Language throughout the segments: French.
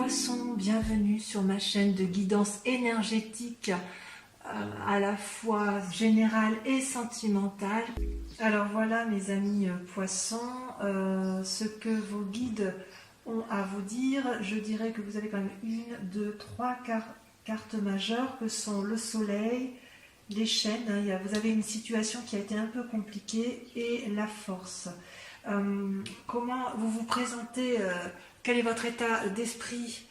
Poissons, bienvenue sur ma chaîne de guidance énergétique à la fois générale et sentimentale. Alors voilà mes amis Poissons, ce que vos guides ont à vous dire. Je dirais que vous avez quand même une, deux, trois cartes majeures que sont le soleil, les chaînes, vous avez une situation qui a été un peu compliquée, et la force. Comment vous vous présentez, quel est votre état d'esprit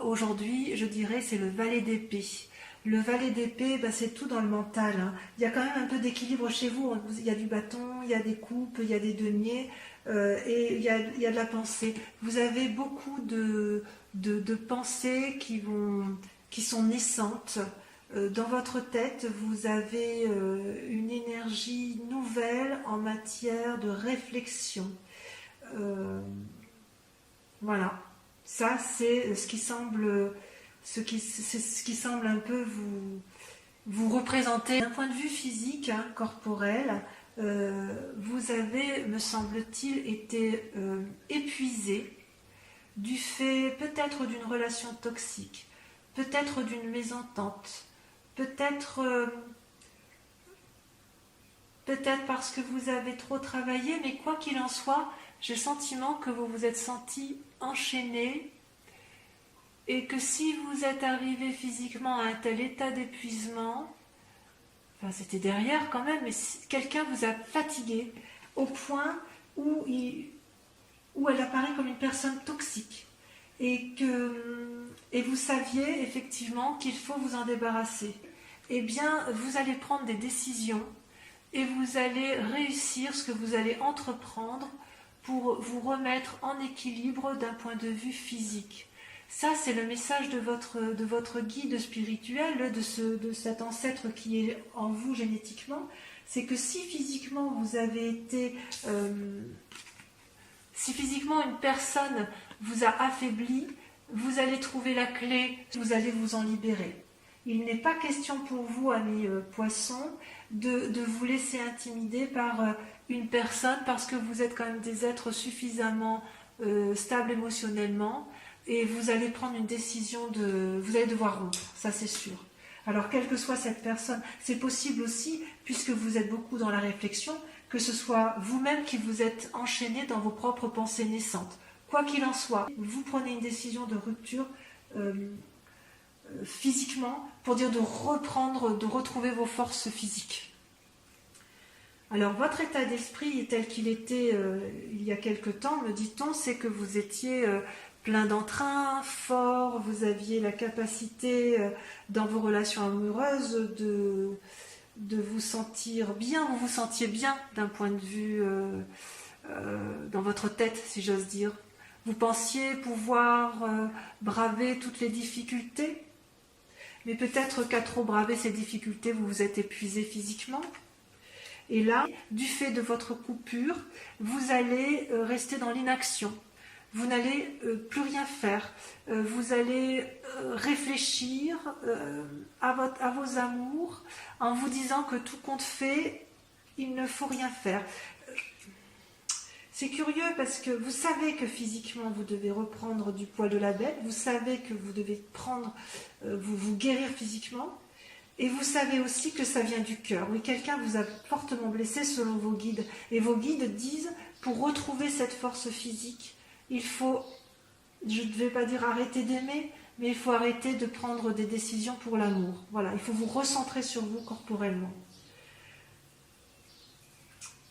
aujourd'hui? Je dirais c'est le valet d'épée. Le valet d'épée, c'est tout dans le mental. Il y a quand même un peu d'équilibre chez vous. Il y a du bâton, il y a des coupes, il y a des deniers, et il y a de la pensée. Vous avez beaucoup de pensées qui sont naissantes. Dans votre tête, vous avez une énergie nouvelle en matière de réflexion. Voilà, ça c'est ce qui semble un peu vous représenter. D'un point de vue physique, corporel, vous avez, me semble-t-il, été épuisé du fait peut-être d'une relation toxique, peut-être d'une mésentente, peut-être parce que vous avez trop travaillé, mais quoi qu'il en soit, j'ai le sentiment que vous vous êtes senti enchaîné et que si vous êtes arrivé physiquement à un tel état d'épuisement, c'était derrière quand même, mais quelqu'un vous a fatigué au point où elle apparaît comme une personne toxique et vous saviez effectivement qu'il faut vous en débarrasser. Eh bien, vous allez prendre des décisions et vous allez réussir ce que vous allez entreprendre pour vous remettre en équilibre d'un point de vue physique. Ça, c'est le message de votre guide spirituel, de cet ancêtre qui est en vous génétiquement. C'est que si physiquement vous avez été... si physiquement une personne vous a affaibli, vous allez trouver la clé, vous allez vous en libérer. Il n'est pas question pour vous, amis Poissons, de vous laisser intimider par une personne parce que vous êtes quand même des êtres suffisamment stables émotionnellement, et vous allez prendre une décision vous allez devoir rompre, ça c'est sûr. Alors quelle que soit cette personne, c'est possible aussi, puisque vous êtes beaucoup dans la réflexion, que ce soit vous-même qui vous êtes enchaîné dans vos propres pensées naissantes. Quoi qu'il en soit, vous prenez une décision de rupture physiquement, pour dire de retrouver vos forces physiques. Alors votre état d'esprit tel qu'il était il y a quelque temps, me dit-on, c'est que vous étiez plein d'entrain, fort, vous aviez la capacité dans vos relations amoureuses de vous sentir bien, vous vous sentiez bien d'un point de vue dans votre tête, si j'ose dire. Vous pensiez pouvoir braver toutes les difficultés, mais peut-être qu'à trop braver ces difficultés, vous vous êtes épuisé physiquement. Et là, du fait de votre coupure, vous allez rester dans l'inaction. Vous n'allez plus rien faire. Vous allez réfléchir à vos amours en vous disant que tout compte fait, il ne faut rien faire. C'est curieux parce que vous savez que physiquement vous devez reprendre du poil de la bête, vous savez que vous devez vous guérir physiquement, et vous savez aussi que ça vient du cœur. Oui, quelqu'un vous a fortement blessé selon vos guides, et vos guides disent, pour retrouver cette force physique, il faut, je ne vais pas dire arrêter d'aimer, mais il faut arrêter de prendre des décisions pour l'amour. Voilà, il faut vous recentrer sur vous corporellement.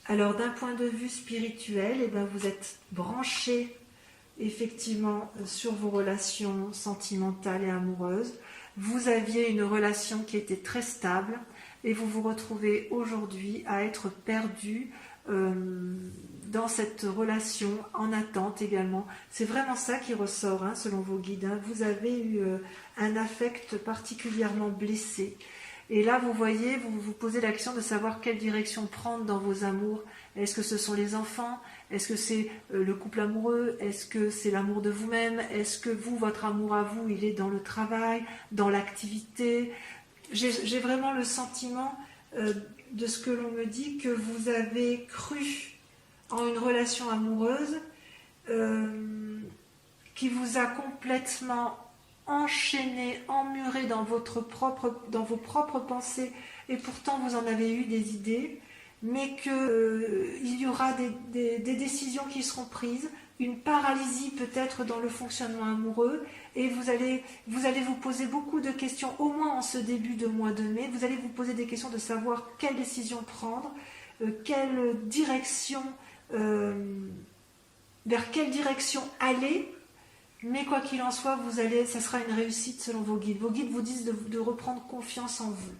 Alors d'un point de vue spirituel, vous êtes branché effectivement sur vos relations sentimentales et amoureuses. Vous aviez une relation qui était très stable et vous vous retrouvez aujourd'hui à être perdu dans cette relation en attente également. C'est vraiment ça qui ressort selon vos guides. Vous avez eu un affect particulièrement blessé. Et là, vous voyez, vous vous posez la question de savoir quelle direction prendre dans vos amours. Est-ce que ce sont les enfants? Est-ce que c'est le couple amoureux? Est-ce que c'est l'amour de vous-même? Est-ce que votre amour à vous, il est dans le travail, dans l'activité? J'ai vraiment le sentiment de ce que l'on me dit, que vous avez cru en une relation amoureuse qui vous a complètement enchaîné, emmuré dans vos propres pensées, et pourtant vous en avez eu des idées, mais qu'il y aura des décisions qui seront prises, une paralysie peut-être dans le fonctionnement amoureux, et vous allez vous poser beaucoup de questions, au moins en ce début de mois de mai, vous allez vous poser des questions de savoir quelle décision prendre, quelle direction, vers quelle direction aller. Mais quoi qu'il en soit, ça sera une réussite selon vos guides. Vos guides vous disent de reprendre confiance en vous.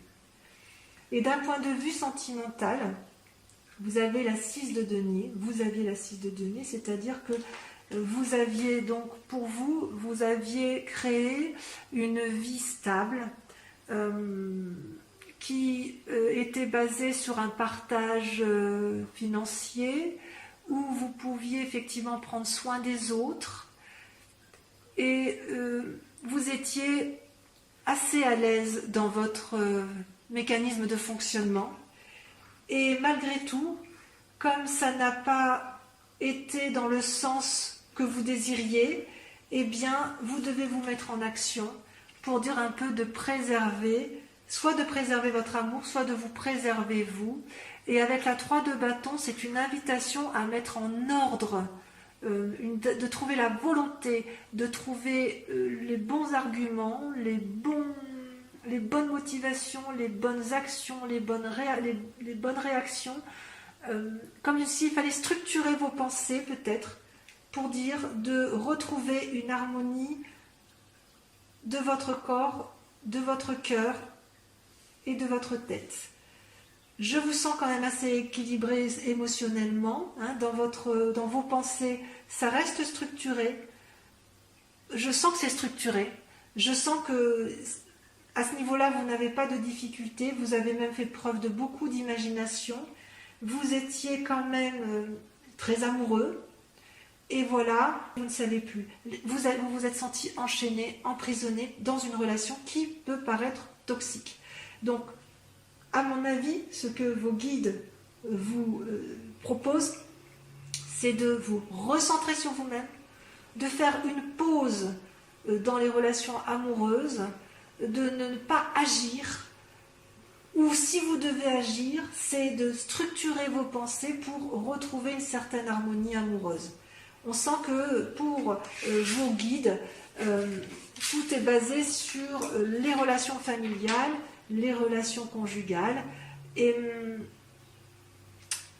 Et d'un point de vue sentimental, vous avez la 6 de denier. Vous aviez la 6 de denier, c'est-à-dire que vous aviez donc, pour vous, vous aviez créé une vie stable qui était basée sur un partage financier où vous pouviez effectivement prendre soin des autres. Et vous étiez assez à l'aise dans votre mécanisme de fonctionnement. Et malgré tout, comme ça n'a pas été dans le sens que vous désiriez, eh bien, vous devez vous mettre en action pour dire un peu de préserver, soit de préserver votre amour, soit de vous préserver vous. Et avec la 3 de bâton, c'est une invitation à mettre en ordre, de trouver la volonté, de trouver les bons arguments, les bonnes motivations, les bonnes actions, les bonnes réactions, comme s'il fallait structurer vos pensées peut-être, pour dire de retrouver une harmonie de votre corps, de votre cœur et de votre tête. Je vous sens quand même assez équilibré émotionnellement, hein, dans vos pensées, ça reste structuré. Je sens que c'est structuré. Je sens que à ce niveau-là, vous n'avez pas de difficulté. Vous avez même fait preuve de beaucoup d'imagination. Vous étiez quand même très amoureux. Et voilà, vous ne savez plus. Vous vous êtes senti enchaîné, emprisonné dans une relation qui peut paraître toxique. Donc, à mon avis, ce que vos guides vous proposent, c'est de vous recentrer sur vous-même, de faire une pause dans les relations amoureuses, de ne pas agir, ou si vous devez agir, c'est de structurer vos pensées pour retrouver une certaine harmonie amoureuse. On sent que pour vos guides, tout est basé sur les relations familiales, les relations conjugales, et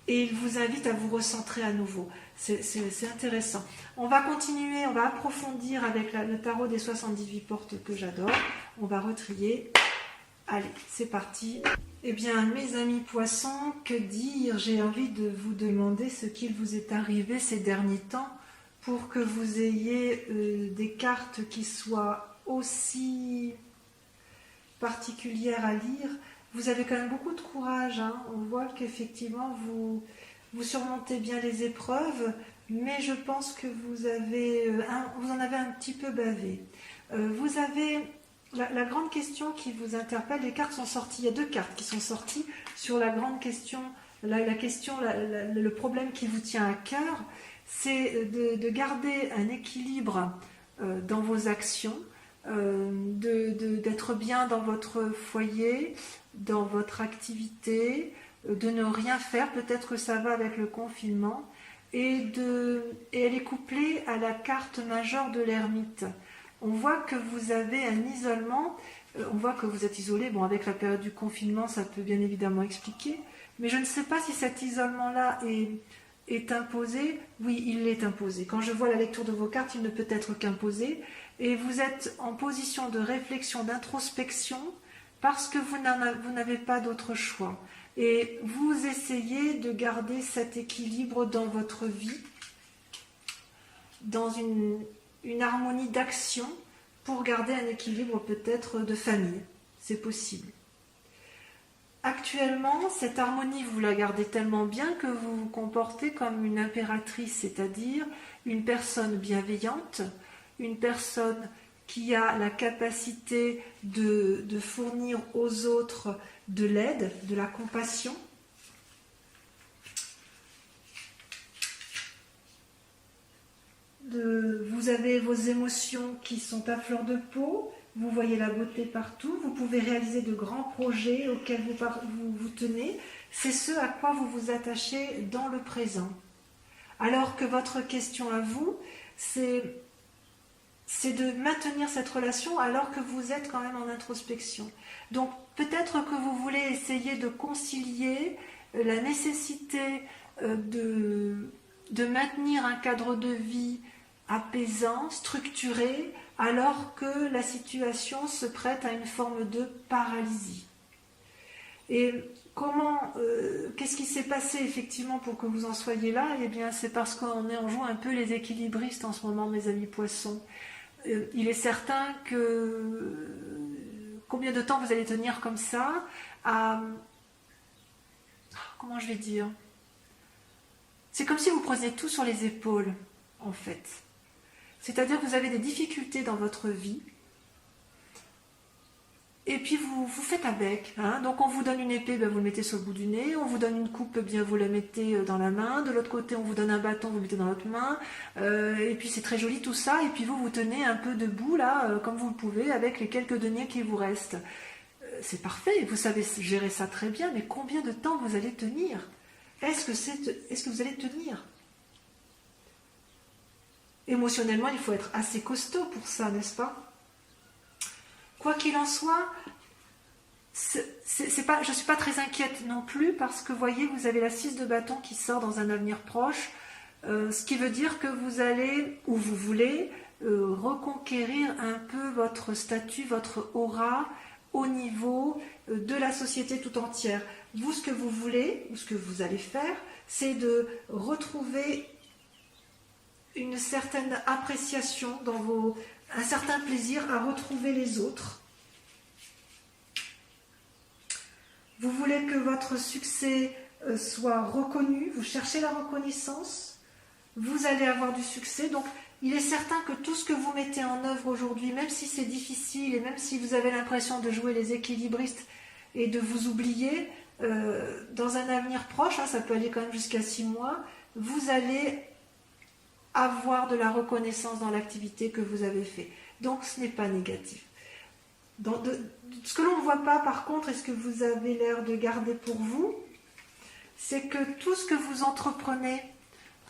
il vous invite à vous recentrer à nouveau. C'est intéressant. On va continuer, on va approfondir avec le tarot des 78 portes que j'adore. On va retrier. Allez, c'est parti. Eh bien, mes amis poissons, que dire? J'ai envie de vous demander ce qu'il vous est arrivé ces derniers temps pour que vous ayez des cartes qui soient aussi particulières à lire. Vous avez quand même beaucoup de courage, hein. On voit qu'effectivement vous surmontez bien les épreuves, mais je pense que vous en avez un petit peu bavé. Vous avez la grande question qui vous interpelle. Les cartes sont sorties, il y a 2 cartes qui sont sorties sur la grande question, le problème qui vous tient à cœur, c'est de garder un équilibre dans vos actions, d'être bien dans votre foyer, dans votre activité, de ne rien faire, peut-être que ça va avec le confinement, et elle est couplée à la carte majeure de l'ermite. On voit que vous avez un isolement, on voit que vous êtes isolé. Bon, avec la période du confinement, ça peut bien évidemment expliquer, mais je ne sais pas si cet isolement-là est imposé. Oui, il est imposé. Quand je vois la lecture de vos cartes, il ne peut être qu'imposé. Et vous êtes en position de réflexion, d'introspection, parce que vous n'avez pas d'autre choix. Et vous essayez de garder cet équilibre dans votre vie, dans une harmonie d'action, pour garder un équilibre peut-être de famille. C'est possible. Actuellement, cette harmonie, vous la gardez tellement bien que vous vous comportez comme une impératrice, c'est-à-dire une personne bienveillante, une personne qui a la capacité de fournir aux autres de l'aide, de la compassion. vous avez vos émotions qui sont à fleur de peau, vous voyez la beauté partout, vous pouvez réaliser de grands projets auxquels vous tenez. C'est ce à quoi vous vous attachez dans le présent. Alors que votre question à vous, c'est de maintenir cette relation alors que vous êtes quand même en introspection. Donc peut-être que vous voulez essayer de concilier la nécessité de maintenir un cadre de vie apaisant, structuré, alors que la situation se prête à une forme de paralysie. Et qu'est-ce qui s'est passé effectivement pour que vous en soyez là? Eh bien, c'est parce qu'on joue un peu les équilibristes en ce moment, mes amis poissons. Il est certain que combien de temps vous allez tenir comme ça comment je vais dire? C'est comme si vous preniez tout sur les épaules, en fait. C'est-à-dire que vous avez des difficultés dans votre vie, et puis vous faites avec. Hein. Donc on vous donne une épée, ben vous le mettez sur le bout du nez. On vous donne une coupe, bien vous la mettez dans la main. De l'autre côté, on vous donne un bâton, vous le mettez dans l'autre main. Et puis c'est très joli tout ça. Et puis vous tenez un peu debout là, comme vous le pouvez, avec les quelques deniers qui vous restent. C'est parfait, vous savez gérer ça très bien, mais combien de temps vous allez tenir? Est-ce que vous allez tenir? Émotionnellement, il faut être assez costaud pour ça, n'est-ce pas? Quoi qu'il en soit, je ne suis pas très inquiète non plus parce que, voyez, vous avez la 6 de bâton qui sort dans un avenir proche, ce qui veut dire que vous allez, ou vous voulez, reconquérir un peu votre statut, votre aura au niveau de la société tout entière. Vous, ce que vous voulez, ou ce que vous allez faire, c'est de retrouver une certaine appréciation un certain plaisir à retrouver les autres. Vous voulez que votre succès soit reconnu, vous cherchez la reconnaissance, vous allez avoir du succès. Donc il est certain que tout ce que vous mettez en œuvre aujourd'hui, même si c'est difficile et même si vous avez l'impression de jouer les équilibristes et de vous oublier, dans un avenir proche, ça peut aller quand même jusqu'à 6 mois, vous allez avoir de la reconnaissance dans l'activité que vous avez fait. Donc ce n'est pas négatif. Ce que l'on ne voit pas par contre, et ce que vous avez l'air de garder pour vous, c'est que tout ce que vous entreprenez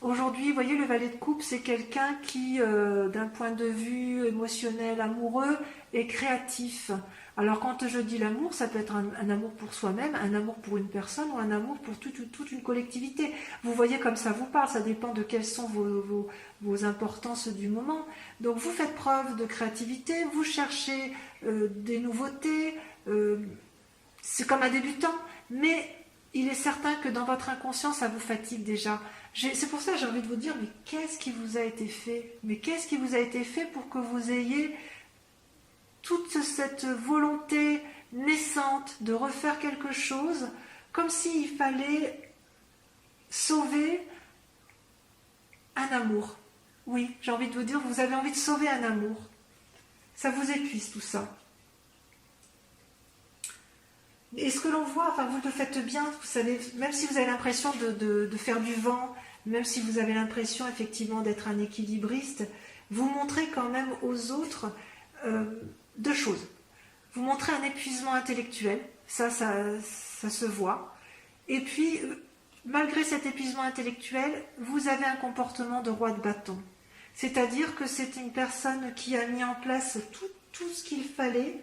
aujourd'hui, vous voyez, le valet de coupe, c'est quelqu'un qui, d'un point de vue émotionnel, amoureux, est créatif. Alors quand je dis l'amour, ça peut être un amour pour soi-même, un amour pour une personne ou un amour pour toute une collectivité. Vous voyez comme ça vous parle, ça dépend de quelles sont vos importances du moment. Donc vous faites preuve de créativité, vous cherchez des nouveautés, c'est comme un débutant, mais il est certain que dans votre inconscient, ça vous fatigue déjà. C'est pour ça que j'ai envie de vous dire, mais qu'est-ce qui vous a été fait? Mais qu'est-ce qui vous a été fait pour que vous ayez toute cette volonté naissante de refaire quelque chose, comme s'il fallait sauver un amour. Oui, j'ai envie de vous dire, vous avez envie de sauver un amour. Ça vous épuise tout ça. Et ce que l'on voit, enfin vous le faites bien, vous savez, même si vous avez l'impression de faire du vent, même si vous avez l'impression effectivement d'être un équilibriste, vous montrez quand même aux autres deux choses. Vous montrez un épuisement intellectuel, ça se voit. Et puis, malgré cet épuisement intellectuel, vous avez un comportement de roi de bâton. C'est-à-dire que c'est une personne qui a mis en place tout ce qu'il fallait,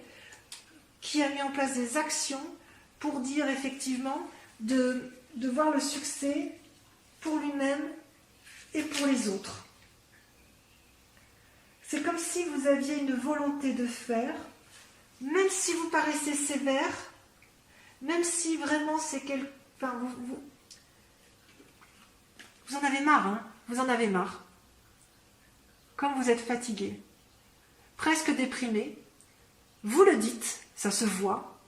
qui a mis en place des actions pour dire effectivement de voir le succès pour lui-même et pour les autres. C'est comme si vous aviez une volonté de faire, même si vous paraissez sévère, même si vraiment c'est enfin, vous en avez marre, hein, vous en avez marre. Comme vous êtes fatigué, presque déprimé, vous le dites, ça se voit,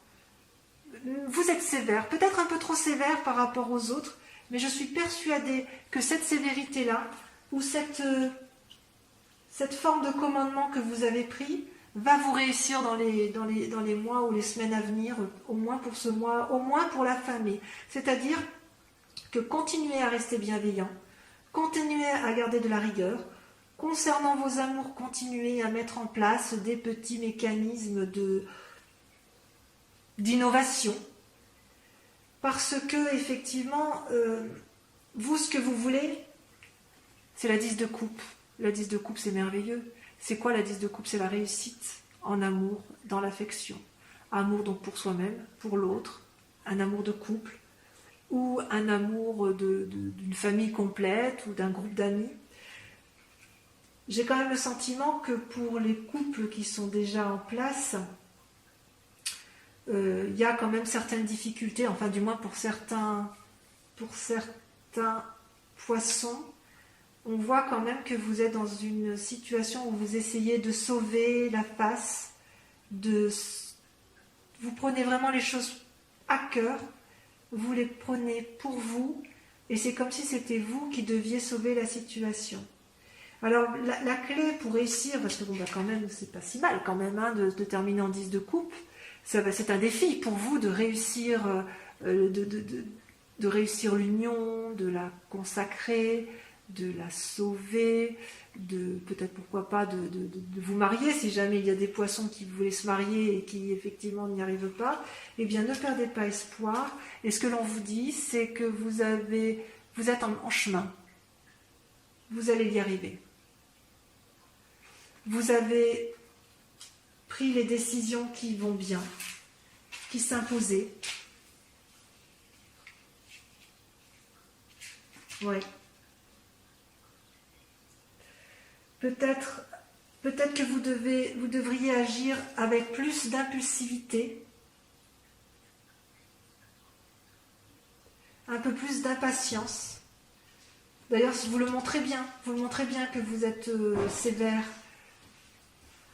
vous êtes sévère, peut-être un peu trop sévère par rapport aux autres, mais je suis persuadée que cette sévérité-là, ou cette forme de commandement que vous avez pris, va vous réussir dans les mois ou les semaines à venir, au moins pour ce mois, au moins pour la famille. C'est-à-dire que continuez à rester bienveillant, continuez à garder de la rigueur, concernant vos amours, continuez à mettre en place des petits mécanismes d'innovation. Parce que, effectivement, vous, ce que vous voulez, c'est la 10 de coupe. La 10 de coupe, c'est merveilleux. C'est quoi la 10 de coupe? C'est la réussite en amour, dans l'affection. Amour donc pour soi-même, pour l'autre, un amour de couple, ou un amour d'une famille complète, ou d'un groupe d'amis. J'ai quand même le sentiment que pour les couples qui sont déjà en place, y a quand même certaines difficultés, enfin du moins pour certains poissons, on voit quand même que vous êtes dans une situation où vous essayez de sauver la face, vous prenez vraiment les choses à cœur, vous les prenez pour vous, et c'est comme si c'était vous qui deviez sauver la situation. Alors la clé pour réussir, parce que bon, bah, quand même c'est pas si mal quand même de terminer en 10 de coupe, c'est un défi pour vous de réussir, de réussir l'union, de la consacrer, de la sauver, peut-être pourquoi pas de vous marier, si jamais il y a des poissons qui voulaient se marier et qui effectivement n'y arrivent pas, eh bien ne perdez pas espoir, et ce que l'on vous dit, c'est que vous êtes en chemin, vous allez y arriver. Vous avez pris les décisions qui vont bien, qui s'imposaient. Ouais. Peut-être que vous devriez agir avec plus d'impulsivité, un peu plus d'impatience. D'ailleurs, vous le montrez bien que vous êtes sévère.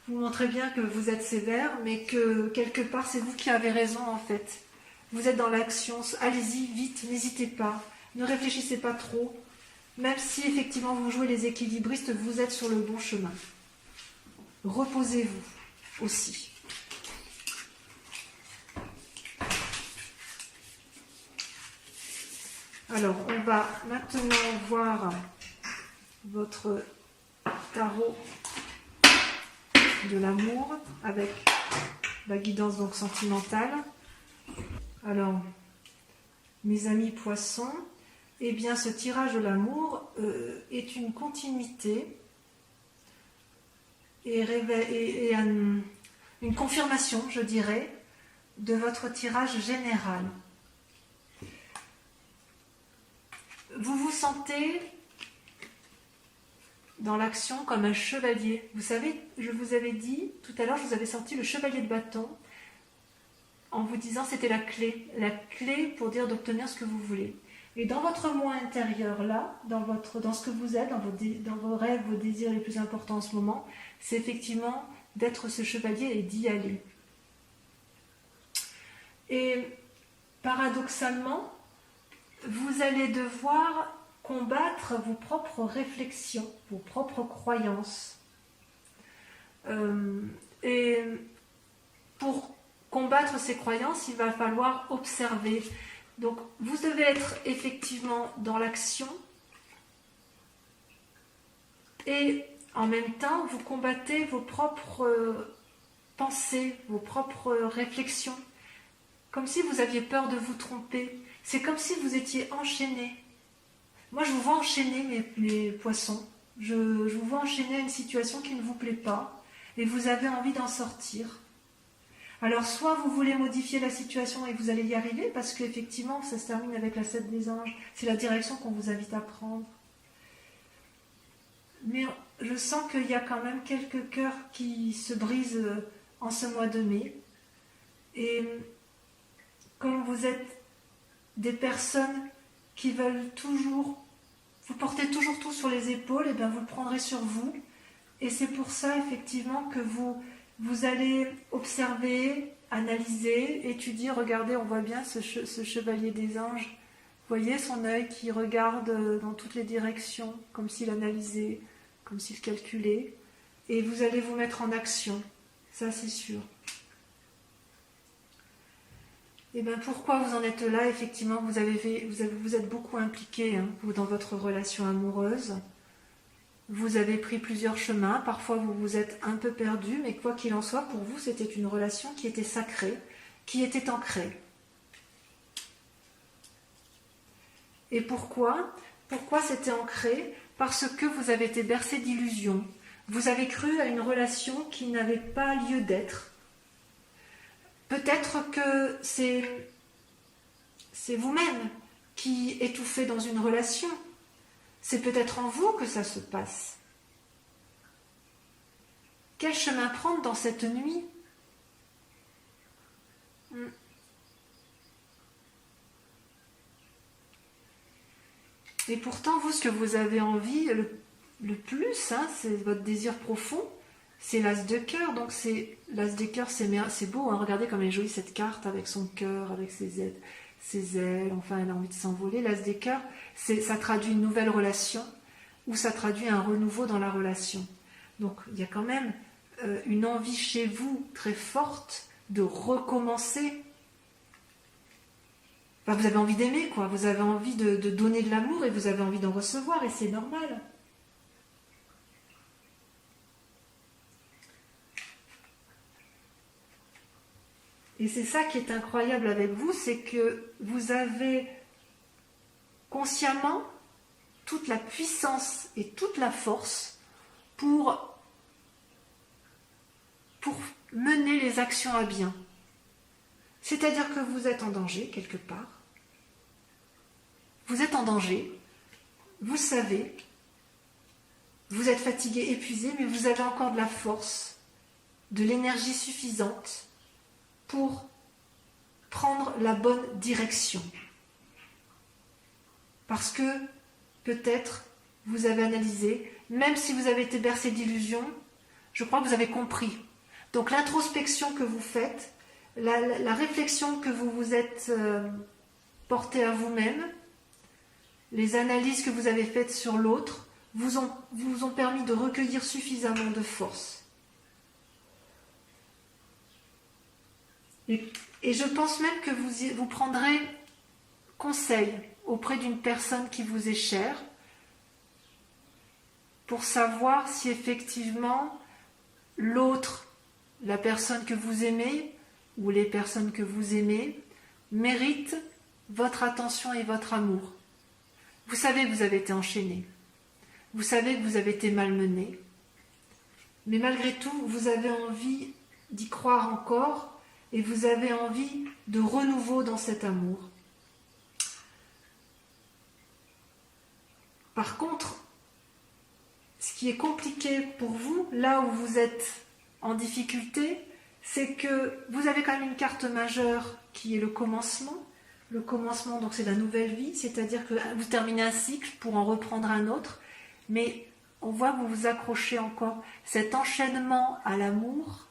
Vous montrez bien que vous êtes sévère, mais que quelque part, c'est vous qui avez raison en fait. Vous êtes dans l'action, allez-y, vite, n'hésitez pas, ne réfléchissez pas trop. Même si effectivement vous jouez les équilibristes, vous êtes sur le bon chemin. Reposez-vous aussi. Alors, on va maintenant voir votre tarot de l'amour avec la guidance donc sentimentale. Alors, mes amis poissons, eh bien ce tirage de l'amour est une continuité et une confirmation, je dirais, de votre tirage général. Vous vous sentez dans l'action comme un chevalier. Vous savez, je vous avais dit, tout à l'heure, je vous avais sorti le chevalier de bâton en vous disant c'était la clé pour dire d'obtenir ce que vous voulez. Et dans votre moi intérieur, là, dans ce que vous êtes, dans vos rêves, vos désirs les plus importants en ce moment, c'est effectivement d'être ce chevalier et d'y aller. Et paradoxalement, vous allez devoir combattre vos propres réflexions, vos propres croyances. Et pour combattre ces croyances, il va falloir observer. Donc, vous devez être effectivement dans l'action et en même temps, vous combattez vos propres pensées, vos propres réflexions, comme si vous aviez peur de vous tromper. C'est comme si vous étiez enchaîné. Moi, je vous vois enchaîner, mes poissons. Je vous vois enchaîner à une situation qui ne vous plaît pas et vous avez envie d'en sortir. Alors, soit vous voulez modifier la situation et vous allez y arriver, parce qu'effectivement, ça se termine avec la 7 des anges. C'est la direction qu'on vous invite à prendre. Mais je sens qu'il y a quand même quelques cœurs qui se brisent en ce mois de mai. Et comme vous êtes des personnes qui veulent toujours, vous portez toujours tout sur les épaules, et bien vous le prendrez sur vous. Et c'est pour ça, effectivement, que vous allez observer, analyser, étudier, regarder, on voit bien ce chevalier des anges. Vous voyez son œil qui regarde dans toutes les directions, comme s'il analysait, comme s'il calculait. Et vous allez vous mettre en action, ça c'est sûr. Et bien pourquoi vous en êtes là? Effectivement, vous êtes beaucoup impliqué dans votre relation amoureuse. vous avez pris plusieurs chemins, parfois vous vous êtes un peu perdu, mais quoi qu'il en soit, pour vous, c'était une relation qui était sacrée, qui était ancrée. Et pourquoi? Pourquoi c'était ancré? Parce que vous avez été bercé d'illusions. Vous avez cru à une relation qui n'avait pas lieu d'être. Peut-être que c'est vous-même qui étouffez dans une relation. C'est peut-être en vous que ça se passe. Quel chemin prendre dans cette nuit? Et pourtant, vous, ce que vous avez envie le plus, hein, c'est votre désir profond, c'est l'as de cœur. Donc l'as de cœur, c'est beau, hein, regardez comme elle est jolie cette carte avec son cœur, avec ses ailes, enfin elle a envie de s'envoler. L'as des cœurs, ça traduit une nouvelle relation, ou ça traduit un renouveau dans la relation. Donc il y a quand même une envie chez vous très forte de recommencer. Enfin, vous avez envie d'aimer, quoi. Vous avez envie de donner de l'amour et vous avez envie d'en recevoir, et c'est normal. Et c'est ça qui est incroyable avec vous, c'est que vous avez consciemment toute la puissance et toute la force pour mener les actions à bien. C'est-à-dire que vous êtes en danger quelque part. Vous êtes en danger, vous savez, vous êtes fatigué, épuisé, mais vous avez encore de la force, de l'énergie suffisante pour prendre la bonne direction. Parce que peut-être vous avez analysé, même si vous avez été bercé d'illusions, je crois que vous avez compris. Donc l'introspection que vous faites, la réflexion que vous vous êtes portée à vous-même, les analyses que vous avez faites sur l'autre, vous ont permis de recueillir suffisamment de force. Et je pense même que vous prendrez conseil auprès d'une personne qui vous est chère pour savoir si effectivement l'autre, la personne que vous aimez ou les personnes que vous aimez, méritent votre attention et votre amour. Vous savez que vous avez été enchaîné, vous savez que vous avez été malmené, mais malgré tout, vous avez envie d'y croire encore et vous avez envie de renouveau dans cet amour. Par contre, ce qui est compliqué pour vous, là où vous êtes en difficulté, c'est que vous avez quand même une carte majeure qui est le commencement. Le commencement, donc c'est la nouvelle vie, c'est-à-dire que vous terminez un cycle pour en reprendre un autre, mais on voit que vous vous accrochez encore. Cet enchaînement à l'amour,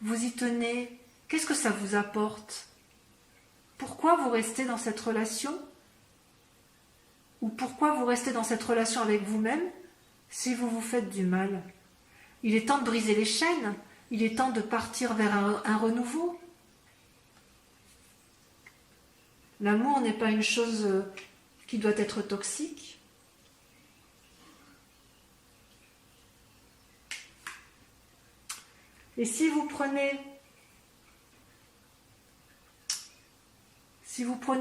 vous y tenez. Qu'est-ce que ça vous apporte? Pourquoi vous restez dans cette relation? Ou pourquoi vous restez dans cette relation avec vous-même si vous vous faites du mal? Il est temps de briser les chaînes, il est temps de partir vers un renouveau. L'amour n'est pas une chose qui doit être toxique. Et si vous prenez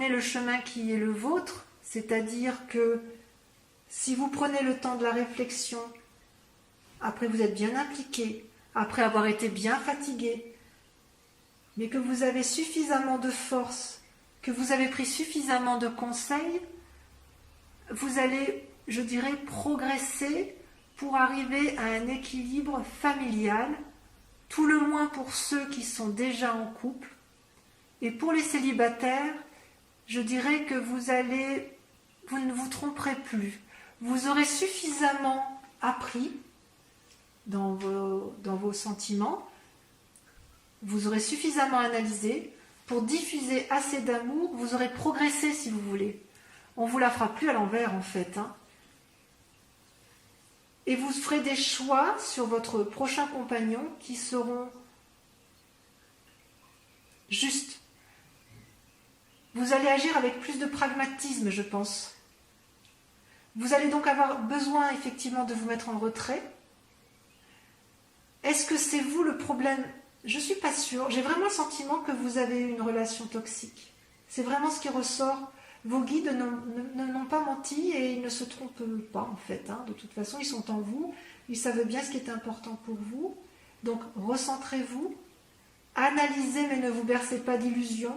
le chemin qui est le vôtre, c'est-à-dire que si vous prenez le temps de la réflexion, après vous êtes bien impliqué, après avoir été bien fatigué, mais que vous avez suffisamment de force, que vous avez pris suffisamment de conseils, vous allez, je dirais, progresser pour arriver à un équilibre familial, tout le moins pour ceux qui sont déjà en couple. Et pour les célibataires, je dirais que vous ne vous tromperez plus. Vous aurez suffisamment appris dans vos sentiments, vous aurez suffisamment analysé pour diffuser assez d'amour, vous aurez progressé si vous voulez. On ne vous la fera plus à l'envers en fait. Et vous ferez des choix sur votre prochain compagnon qui seront justes. Vous allez agir avec plus de pragmatisme, je pense. Vous allez donc avoir besoin effectivement de vous mettre en retrait. Est-ce que c'est vous le problème? Je ne suis pas sûre. J'ai vraiment le sentiment que vous avez eu une relation toxique. C'est vraiment ce qui ressort. Vos guides n'ont pas menti et ils ne se trompent pas en fait. Hein. De toute façon, ils sont en vous. Ils savent bien ce qui est important pour vous. Donc, recentrez-vous. Analysez mais ne vous bercez pas d'illusions.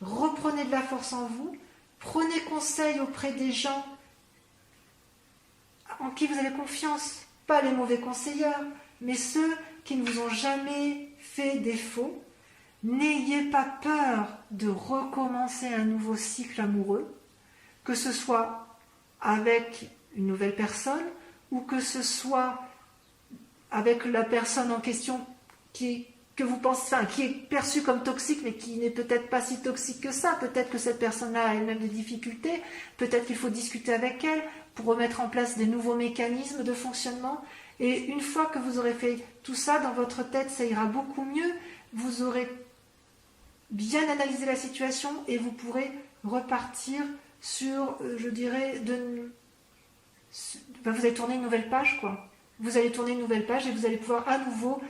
Reprenez de la force en vous. Prenez conseil auprès des gens en qui vous avez confiance. Pas les mauvais conseilleurs, mais ceux qui ne vous ont jamais fait défaut. N'ayez pas peur de recommencer un nouveau cycle amoureux, que ce soit avec une nouvelle personne ou que ce soit avec la personne en question que vous pensez, enfin, qui est perçue comme toxique mais qui n'est peut-être pas si toxique que ça. Peut-être que cette personne-là a elle-même des difficultés, peut-être qu'il faut discuter avec elle pour remettre en place des nouveaux mécanismes de fonctionnement. Et une fois que vous aurez fait tout ça dans votre tête, ça ira beaucoup mieux. Vous aurez bien analysé la situation et vous pourrez repartir sur, je dirais, vous allez tourner une nouvelle page, quoi. Vous allez tourner une nouvelle page et vous allez pouvoir à nouveau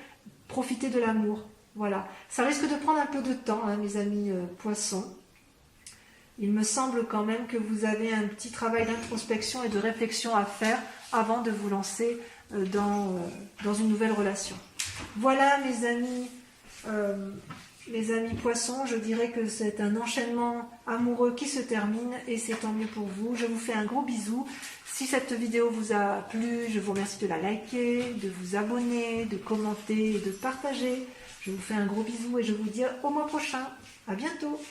profiter de l'amour. Voilà. Ça risque de prendre un peu de temps, hein, mes amis poissons. Il me semble quand même que vous avez un petit travail d'introspection et de réflexion à faire avant de vous lancer dans une nouvelle relation. Voilà, mes amis poissons, je dirais que c'est un enchaînement amoureux qui se termine et c'est tant mieux pour vous. Je vous fais un gros bisou. Si cette vidéo vous a plu, je vous remercie de la liker, de vous abonner, de commenter et de partager. Je vous fais un gros bisou et je vous dis au mois prochain. À bientôt.